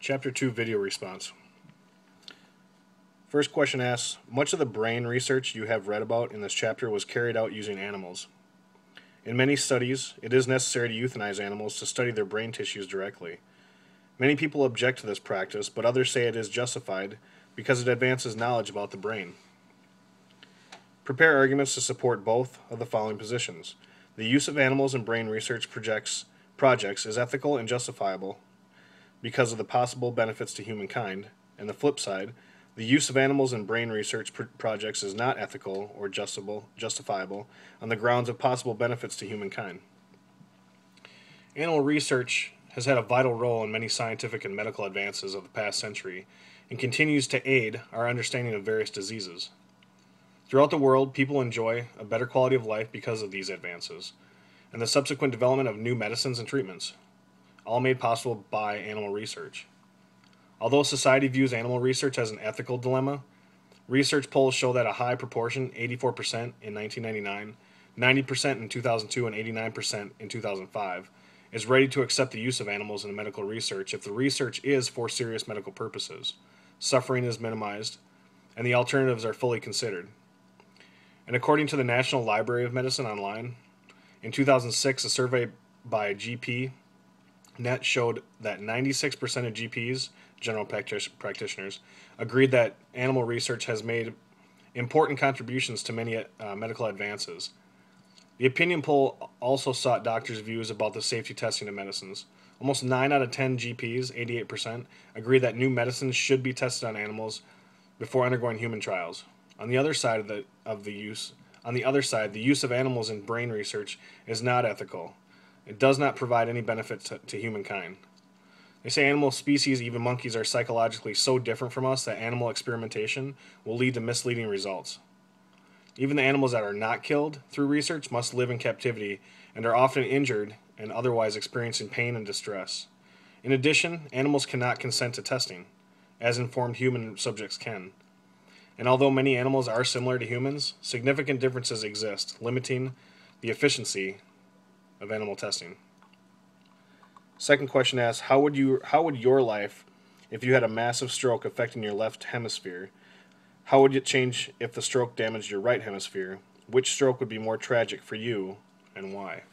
Chapter 2 Video Response. First question asks, much of the brain research you have read about in this chapter was carried out using animals. In many studies, it is necessary to euthanize animals to study their brain tissues directly. Many people object to this practice, but others say it is justified because it advances knowledge about the brain. Prepare arguments to support both of the following positions. The use of animals in brain research projects is ethical and justifiable because of the possible benefits to humankind, and the flip side, the use of animals in brain research projects is not ethical or justifiable on the grounds of possible benefits to humankind. Animal research has had a vital role in many scientific and medical advances of the past century and continues to aid our understanding of various diseases. Throughout the world, people enjoy a better quality of life because of these advances and the subsequent development of new medicines and treatments, all made possible by animal research. Although society views animal research as an ethical dilemma, research polls show that a high proportion, 84% in 1999, 90% in 2002, and 89% in 2005, is ready to accept the use of animals in medical research if the research is for serious medical purposes, suffering is minimized, and the alternatives are fully considered. And according to the National Library of Medicine online, in 2006, a survey by GP Net showed that 96% of GPs, general practitioners, agreed that animal research has made important contributions to many medical advances. The opinion poll also sought doctors' views about the safety testing of medicines. Almost 9 out of 10 GPs, 88%, agree that new medicines should be tested on animals before undergoing human trials. On the other side, the use of animals in brain research is not ethical. It does not provide any benefit to humankind. They say animal species, even monkeys, are psychologically so different from us that animal experimentation will lead to misleading results. Even the animals that are not killed through research must live in captivity and are often injured and otherwise experiencing pain and distress. In addition, animals cannot consent to testing, as informed human subjects can. And although many animals are similar to humans, significant differences exist, limiting the efficiency of animal testing. Second question asks, how would your life, if you had a massive stroke affecting your left hemisphere, how would it change if the stroke damaged your right hemisphere? Which stroke would be more tragic for you, and why?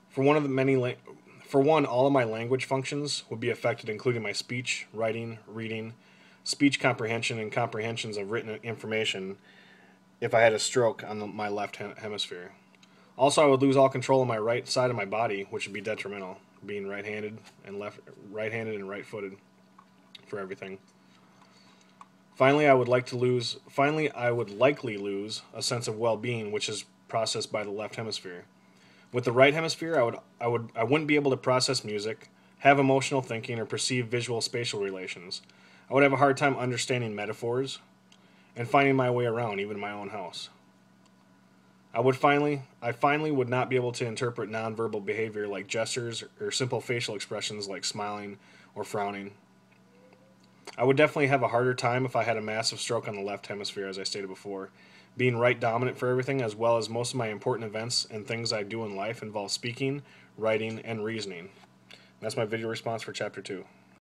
For one, all of my language functions would be affected, including my speech, writing, reading, speech comprehension, and comprehensions of written information if I had a stroke on my left hemisphere. Also, I would lose all control of my right side of my body, which would be detrimental, being right-handed and right-footed for everything. Finally, I would likely lose a sense of well-being, which is processed by the left hemisphere. With the right hemisphere, I wouldn't be able to process music, have emotional thinking, or perceive visual spatial relations. I would have a hard time understanding metaphors and finding my way around, even in my own house. I finally would not be able to interpret nonverbal behavior like gestures or simple facial expressions like smiling or frowning. I would definitely have a harder time if I had a massive stroke on the left hemisphere, as I stated before. Being right dominant for everything, as well as most of my important events and things I do in life, involve speaking, writing, and reasoning. That's my video response for Chapter 2.